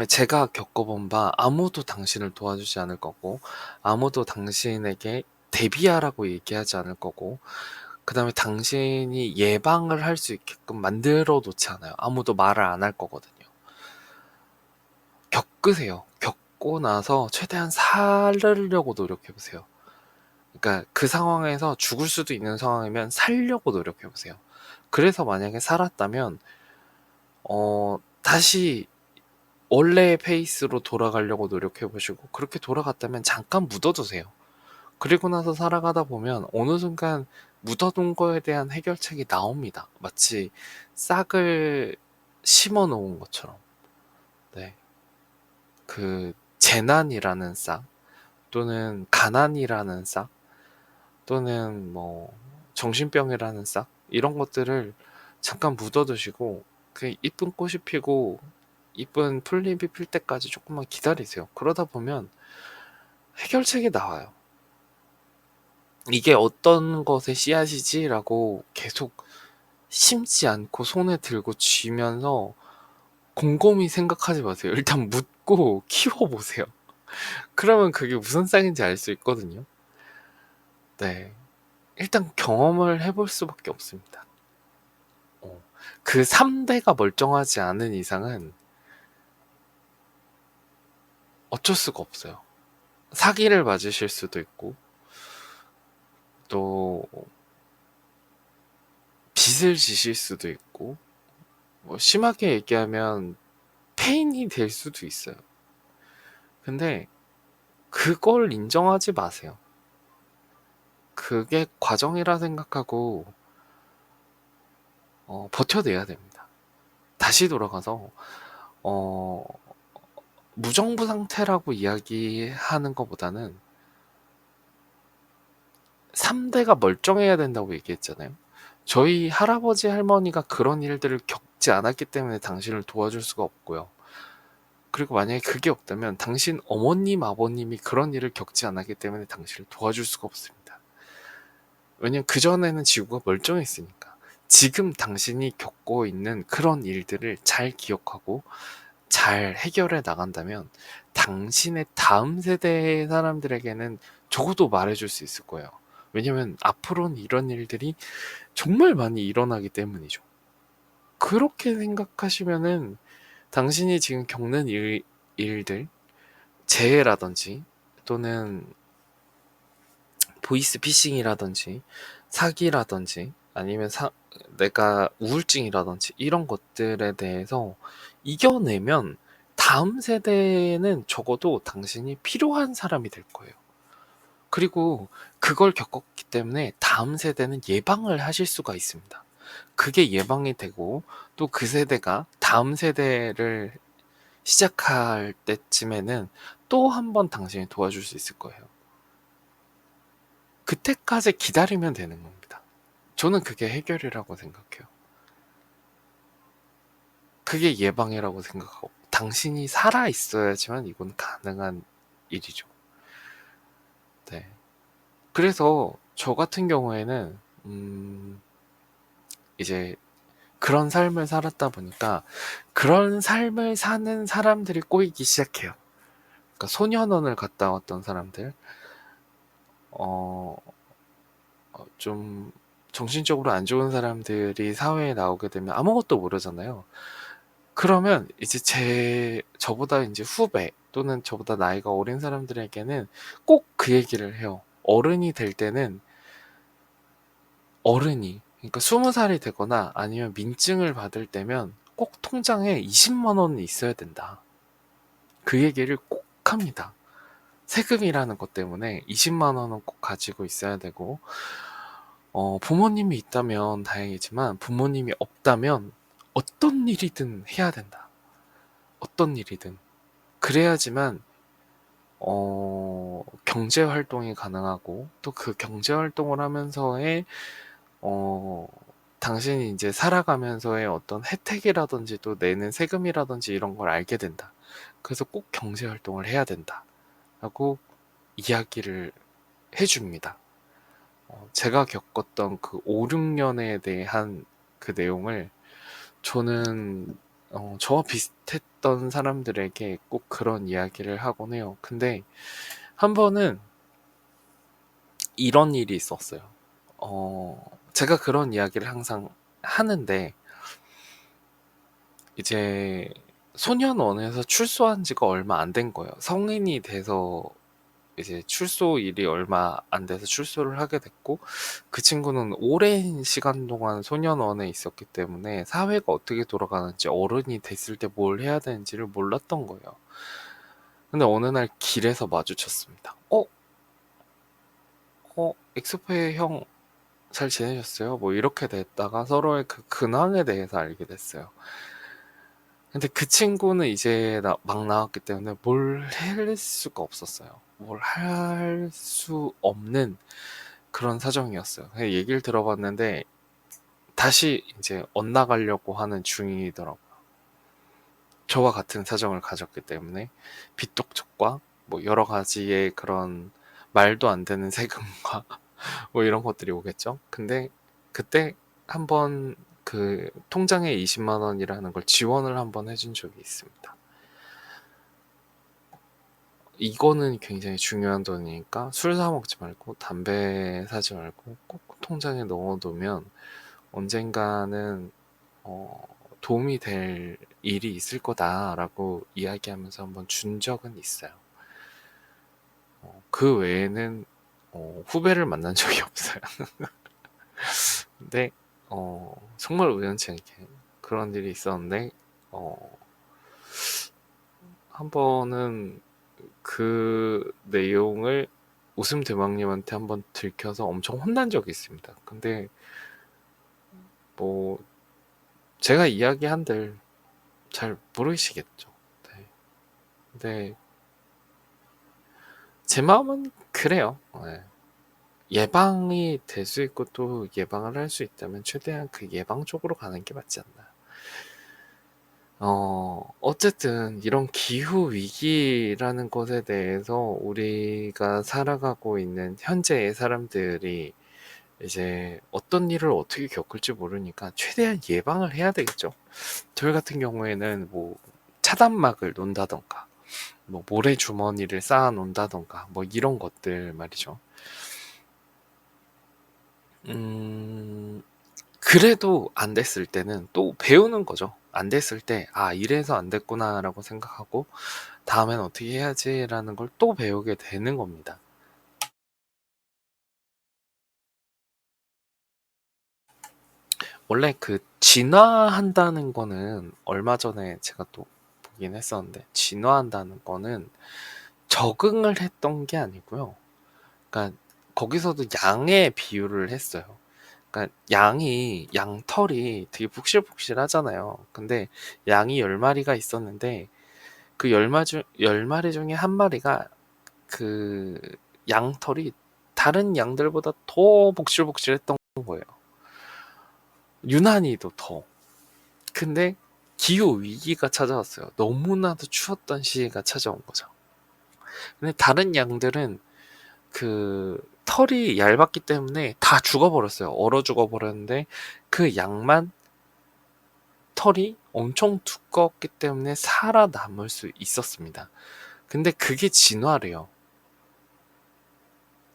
Speaker 2: 제가 겪어본 바 아무도 당신을 도와주지 않을 거고, 아무도 당신에게 대비하라고 얘기하지 않을 거고, 그 다음에 당신이 예방을 할 수 있게끔 만들어 놓지 않아요. 아무도 말을 안 할 거거든요. 겪으세요. 겪고 나서 최대한 살려고 노력해보세요. 그러니까 그 상황에서 죽을 수도 있는 상황이면 살려고 노력해보세요. 그래서 만약에 살았다면, 다시 원래의 페이스로 돌아가려고 노력해보시고, 그렇게 돌아갔다면 잠깐 묻어두세요. 그리고 나서 살아가다 보면 어느 순간 묻어둔 거에 대한 해결책이 나옵니다. 마치 싹을 심어 놓은 것처럼. 네. 그 재난이라는 싹, 또는 가난이라는 싹, 또는 뭐 정신병이라는 싹, 이런 것들을 잠깐 묻어두시고 그 이쁜 꽃이 피고 이쁜 풀잎이 필 때까지 조금만 기다리세요. 그러다 보면 해결책이 나와요. 이게 어떤 것의 씨앗이지라고 계속 심지 않고 손에 들고 쥐면서 곰곰이 생각하지 마세요. 일단 묻고 키워보세요. 그러면 그게 무슨 싹인지 알 수 있거든요. 네. 일단 경험을 해볼 수밖에 없습니다. 그 3대가 멀쩡하지 않은 이상은 어쩔 수가 없어요. 사기를 맞으실 수도 있고, 또 빚을 지실 수도 있고, 뭐 심하게 얘기하면 폐인이 될 수도 있어요. 근데 그걸 인정하지 마세요. 그게 과정이라 생각하고 버텨내야 됩니다. 다시 돌아가서 무정부 상태라고 이야기하는 것보다는 3대가 멀쩡해야 된다고 얘기했잖아요. 저희 할아버지 할머니가 그런 일들을 겪지 않았기 때문에 당신을 도와줄 수가 없고요. 그리고 만약에 그게 없다면 당신 어머님, 아버님이 그런 일을 겪지 않았기 때문에 당신을 도와줄 수가 없습니다. 왜냐면 그전에는 지구가 멀쩡했으니까. 지금 당신이 겪고 있는 그런 일들을 잘 기억하고 잘 해결해 나간다면 당신의 다음 세대의 사람들에게는 적어도 말해줄 수 있을 거예요. 왜냐면 앞으로는 이런 일들이 정말 많이 일어나기 때문이죠. 그렇게 생각하시면은 당신이 지금 겪는 일들, 재해라든지 또는 보이스피싱이라든지 사기라든지 아니면 내가 우울증이라든지 이런 것들에 대해서 이겨내면 다음 세대는 적어도 당신이 필요한 사람이 될 거예요. 그리고 그걸 겪었기 때문에 다음 세대는 예방을 하실 수가 있습니다. 그게 예방이 되고 또 그 세대가 다음 세대를 시작할 때쯤에는 또 한 번 당신이 도와줄 수 있을 거예요. 그때까지 기다리면 되는 겁니다. 저는 그게 해결이라고 생각해요. 그게 예방이라고 생각하고 당신이 살아 있어야지만 이건 가능한 일이죠. 네. 그래서 저 같은 경우에는 이제 그런 삶을 살았다 보니까 그런 삶을 사는 사람들이 꼬이기 시작해요. 그러니까 소년원을 갔다 왔던 사람들, 어, 좀 정신적으로 안 좋은 사람들이 사회에 나오게 되면 아무것도 모르잖아요. 그러면 이제 저보다 이제 후배 또는 저보다 나이가 어린 사람들에게는 꼭 그 얘기를 해요. 어른이 될 때는 그러니까 20살이 되거나 아니면 민증을 받을 때면 꼭 통장에 20만 원이 있어야 된다. 그 얘기를 꼭 합니다. 세금이라는 것 때문에 20만 원은 꼭 가지고 있어야 되고, 부모님이 있다면 다행이지만 부모님이 없다면 어떤 일이든 해야 된다. 어떤 일이든. 그래야지만 경제 활동이 가능하고 또 그 경제 활동을 하면서의 어, 당신이 이제 살아가면서의 어떤 혜택이라든지 또 내는 세금이라든지 이런 걸 알게 된다. 그래서 꼭 경제 활동을 해야 된다. 라고 이야기를 해줍니다. 제가 겪었던 그 5, 6년에 대한 그 내용을 저는 저와 비슷했던 사람들에게 꼭 그런 이야기를 하곤 해요. 근데 한 번은 이런 일이 있었어요. 제가 그런 이야기를 항상 하는데 이제 소년원에서 출소한 지가 얼마 안 된 거예요. 성인이 돼서 이제 출소일이 얼마 안 돼서 출소를 하게 됐고, 그 친구는 오랜 시간 동안 소년원에 있었기 때문에 사회가 어떻게 돌아가는지 어른이 됐을 때 뭘 해야 되는지를 몰랐던 거예요. 근데 어느 날 길에서 마주쳤습니다. 엑소페 형 잘 지내셨어요? 뭐 이렇게 됐다가 서로의 그 근황에 대해서 알게 됐어요. 근데 그 친구는 이제 막 나왔기 때문에 뭘 할 수가 없었어요. 뭘 할 수 없는 그런 사정이었어요. 그냥 얘기를 들어봤는데 다시 이제 엇나가려고 하는 중이더라고요. 저와 같은 사정을 가졌기 때문에 빚독촉과 뭐 여러 가지의 그런 말도 안 되는 세금과 뭐 이런 것들이 오겠죠. 근데 그때 한번 그 통장에 20만 원이라는 걸 지원을 한번 해준 적이 있습니다. 이거는 굉장히 중요한 돈이니까 술 사 먹지 말고 담배 사지 말고 꼭 통장에 넣어두면 언젠가는 도움이 될 일이 있을 거다라고 이야기하면서 한번 준 적은 있어요. 그 외에는 후배를 만난 적이 없어요. 근데 정말 우연치 않게 그런 일이 있었는데 한 번은 그 내용을 웃음 대망님한테 한번 들켜서 엄청 혼난 적이 있습니다. 근데 뭐 제가 이야기한들 잘 모르시겠죠. 네. 근데 제 마음은 그래요. 네. 예방이 될 수 있고 또 예방을 할 수 있다면 최대한 그 예방 쪽으로 가는 게 맞지 않나. 어쨌든 이런 기후 위기라는 것에 대해서 우리가 살아가고 있는 현재의 사람들이 이제 어떤 일을 어떻게 겪을지 모르니까 최대한 예방을 해야 되겠죠. 저희 같은 경우에는 뭐 차단막을 놓는다던가 뭐 모래주머니를 쌓아 놓는다던가 뭐 이런 것들 말이죠. 그래도 안 됐을 때는 또 배우는 거죠. 안 됐을 때, 아, 이래서 안 됐구나라고 생각하고, 다음엔 어떻게 해야지라는 걸 또 배우게 되는 겁니다. 원래 그 진화한다는 거는 얼마 전에 제가 또 보긴 했었는데, 진화한다는 거는 적응을 했던 게 아니고요. 그러니까 거기서도 양의 비유를 했어요. 그러니까 양털이 되게 북실북실하잖아요. 근데 양이 10마리가 있었는데 그 10마리 중에 한 마리가 그 양털이 다른 양들보다 더 복실복실했던 거예요. 유난히도 더. 근데 기후 위기가 찾아왔어요. 너무나도 추웠던 시기가 찾아온 거죠. 근데 다른 양들은 그 털이 얇았기 때문에 다 죽어버렸어요. 얼어 죽어버렸는데 그 양만 털이 엄청 두꺼웠기 때문에 살아남을 수 있었습니다. 근데 그게 진화래요.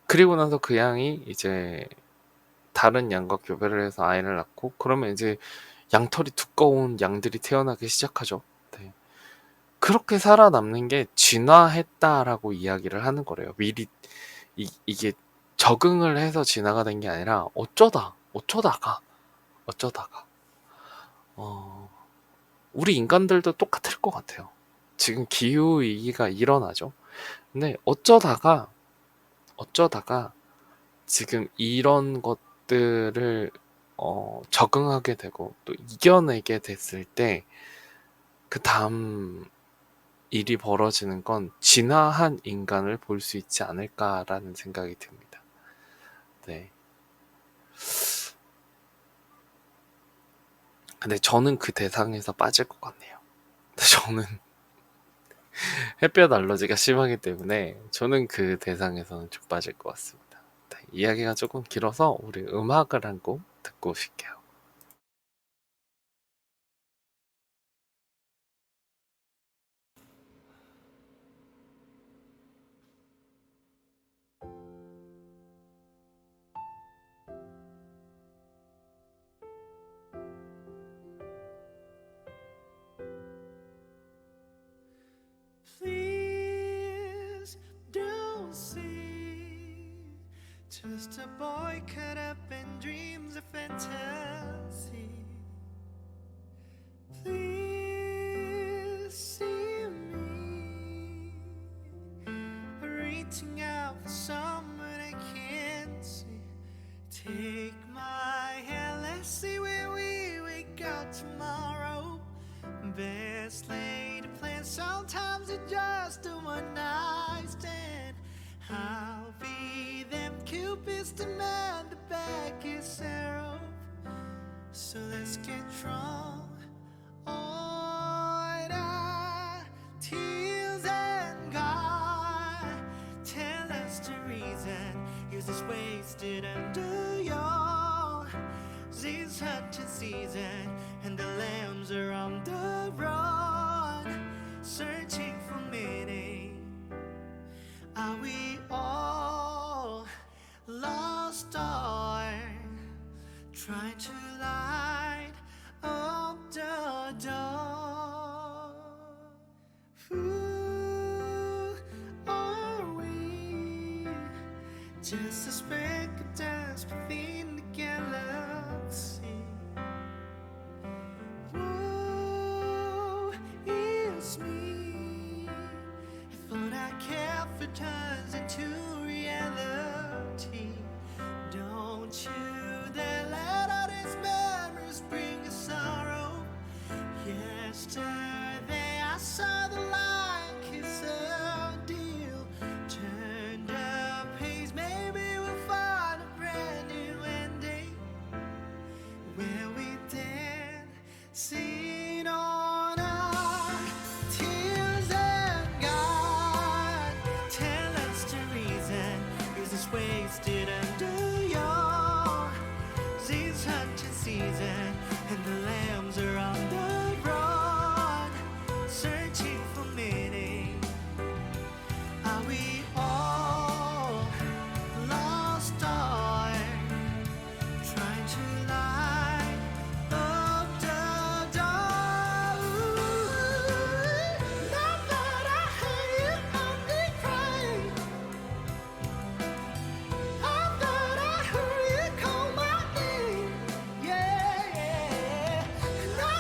Speaker 2: 그리고 나서 그 양이 이제 다른 양과 교배를 해서 아이를 낳고 그러면 이제 양털이 두꺼운 양들이 태어나기 시작하죠. 네. 그렇게 살아남는 게 진화했다라고 이야기를 하는 거래요. 미리 이게 적응을 해서 진화가 된 게 아니라 어쩌다가 우리 인간들도 똑같을 것 같아요. 지금 기후 위기가 일어나죠. 근데 어쩌다가 지금 이런 것들을 적응하게 되고 또 이겨내게 됐을 때 그 다음 일이 벌어지는 건 진화한 인간을 볼 수 있지 않을까라는 생각이 듭니다. 네. 근데 저는 그 대상에서 빠질 것 같네요. 저는 햇볕 알러지가 심하기 때문에 저는 그 대상에서는 좀 빠질 것 같습니다. 네, 이야기가 조금 길어서 우리 음악을 한 곡 듣고 오실게요.
Speaker 3: Please don't see just a boy caught up in dreams of fantasy. Please see me reaching out for someone I can't see. Take my hand, let's see where we wake up tomorrow. Best laid plans, sometimes it's just a one night stand. I'll be them Cupid's demand to back his arrow. So let's get drunk on our tears and God. Tell us the reason. Use this wasted under your this hunting season, and the lambs are on the run, searching for meaning. Are we all lost or trying to light up the dark? Who are we? Just a speck of dust within the galaxy. Woe is me if all I care for turns into reality. Don't you dare let all these memories bring you sorrow. Yesterday I saw the light kiss a deal. Turn the page, maybe we'll find a brand new ending where we dancing on our tears and God. Tell us the reason. Is this wasted under your this hunting season, and the lambs are on the run, searching for meaning. Are we all lost or trying to light up the dark? Now that I heard you, I'm the crying. Now that I heard you call my name, yeah. Now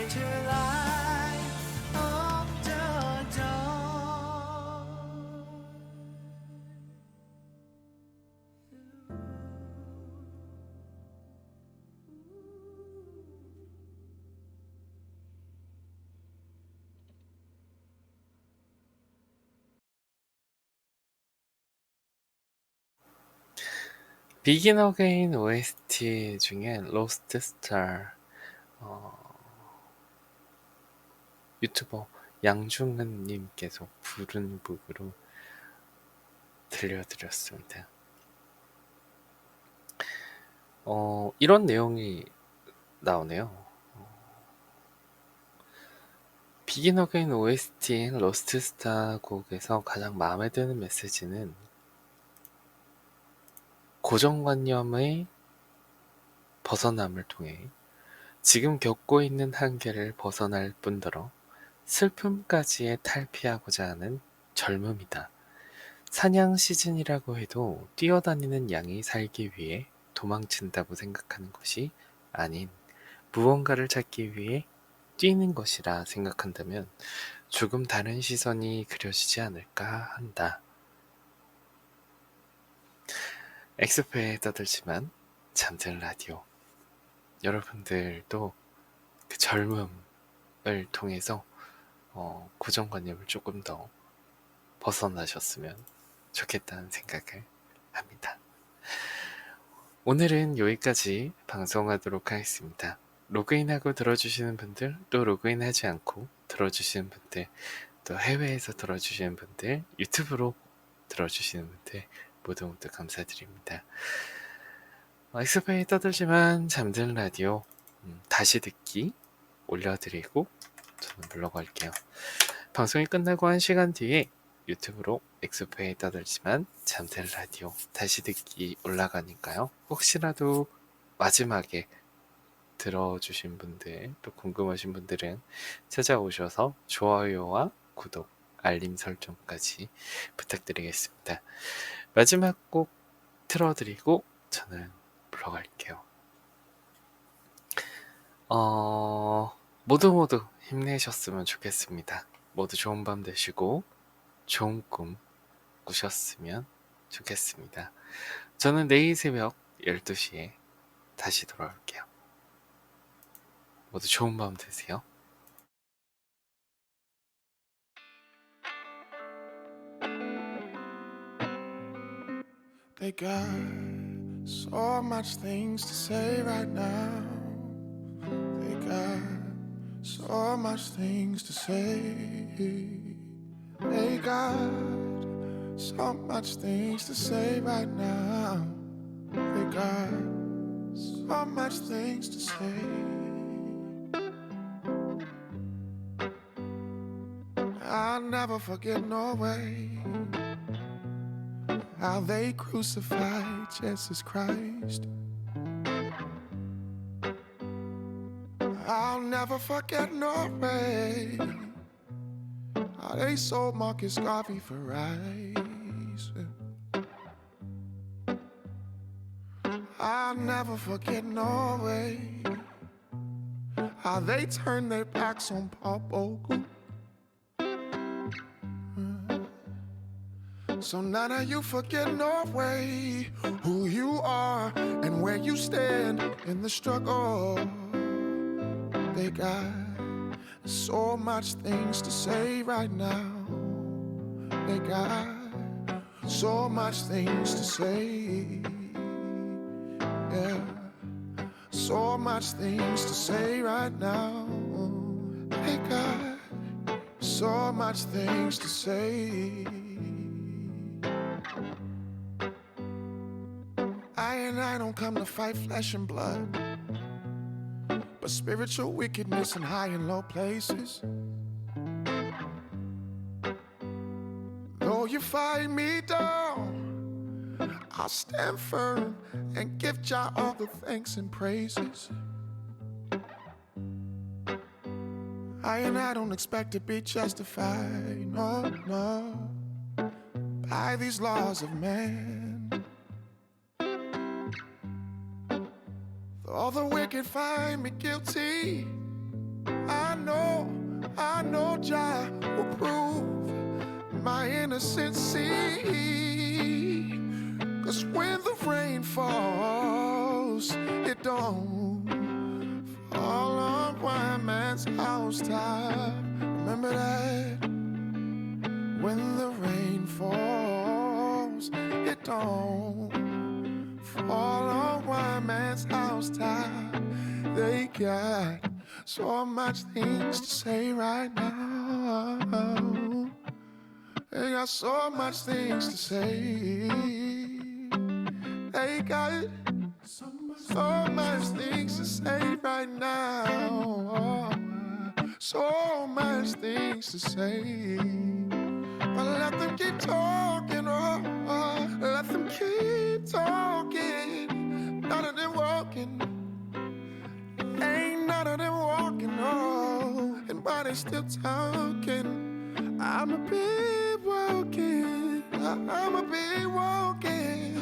Speaker 3: brighter light of the dawn.
Speaker 2: 비긴 어게인 OST 중에 로스트 스타 유튜버 양중은님께서 부른 곡으로 들려드렸습니다. 이런 내용이 나오네요. 비긴 어게인 OST인 로스트 스타 곡에서 가장 마음에 드는 메시지는 고정관념의 벗어남을 통해 지금 겪고 있는 한계를 벗어날 뿐더러 슬픔까지에 탈피하고자 하는 젊음이다. 사냥 시즌이라고 해도 뛰어다니는 양이 살기 위해 도망친다고 생각하는 것이 아닌 무언가를 찾기 위해 뛰는 것이라 생각한다면 조금 다른 시선이 그려지지 않을까 한다. 엑스페에 떠들지만 잠든 라디오. 여러분들도 그 젊음을 통해서 고정관념을 조금 더 벗어나셨으면 좋겠다는 생각을 합니다. 오늘은 여기까지 방송하도록 하겠습니다. 로그인하고 들어주시는 분들, 또 로그인하지 않고 들어주시는 분들, 또 해외에서 들어주시는 분들, 유튜브로 들어주시는 분들 모두 모두 감사드립니다. 엑스페이 떠들지만 잠든 라디오 다시 듣기 올려드리고 저는 물러갈게요. 방송이 끝나고 1시간 뒤에 유튜브로 엑스페이 떠들지만 잠든 라디오 다시 듣기 올라가니까요. 혹시라도 마지막에 들어주신 분들, 또 궁금하신 분들은 찾아오셔서 좋아요와 구독, 알림 설정까지 부탁드리겠습니다. 마지막 곡 틀어드리고 저는 물러갈게요. 모두 힘내셨으면 좋겠습니다. 모두 좋은 밤 되시고 좋은 꿈 꾸셨으면 좋겠습니다. 저는 내일 새벽 12시에 다시 돌아올게요. 모두 좋은 밤 되세요.
Speaker 4: They got so much things to say right now. They got so much things to say. They got so much things to say right now. They got so much things to say. I'll never forget no way how they crucified Jesus Christ. I'll never forget no way how they sold Marcus Garvey for rice. I'll never forget no way how they turned their backs on Paul Bogle. So none of you forget no way who you are and where you stand in the struggle. They got so much things to say right now. They got so much things to say. Yeah, so much things to say right now. They got so much things to say. I don't come to fight flesh and blood, but spiritual wickedness in high and low places. Though you fight me down, I'll stand firm and give Jah all the thanks and praises. I don't expect to be justified, no, by these laws of man. All the wicked find me guilty, knowledge I will prove my innocency. 'Cause when the rain falls, it don't fall on one man's housetop. Remember that? When the rain falls, it don't fall on one man's housetop. They got so much things to say right now. They got so much things to say. They got so much things to say right now. So much things to say. But let them keep talking, oh, let them keep talking. None of them walking, ain't none of them walking, oh. And while they still talking, I'm a bit walking, I'm a bit walking.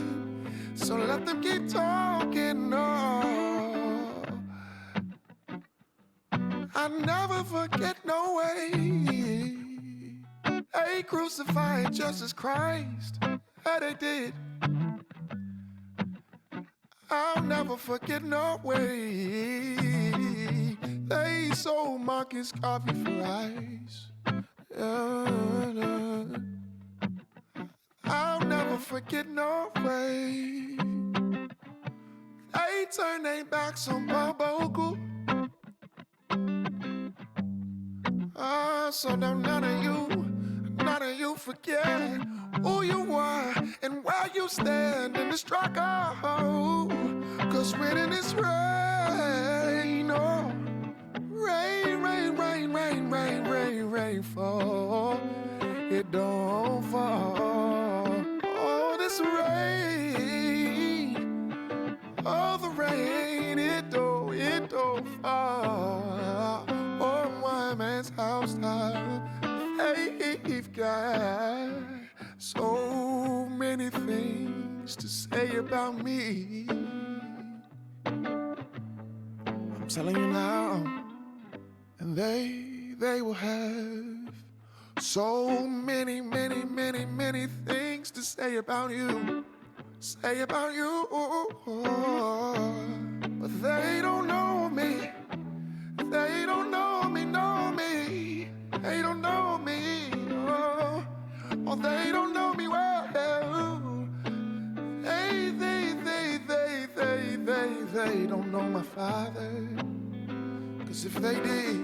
Speaker 4: So let them keep talking, oh. I never forget, no way. They crucified Jesus Christ, yeah, they did. I'll never forget, no way. They sold Marcus coffee for ice. Yeah. I'll never forget, no way. They turned their backs on Bob Ogle. So now none of you forget who you were and where you stand in the struggle. 'Cause when in this rain, oh, rain, rain, rain, rain, rain, rain, rain fall, it don't fall. Oh, this rain, oh, the rain, it don't fall on one man's housetop. They've got so many things to say about me. I'm telling you now, and they will have so many, many, many, many things to say about you. Say about you, but they don't know me. They don't know me, know me. They don't know me, oh, they don't know me well. They don't know my father. 'Cause if they did,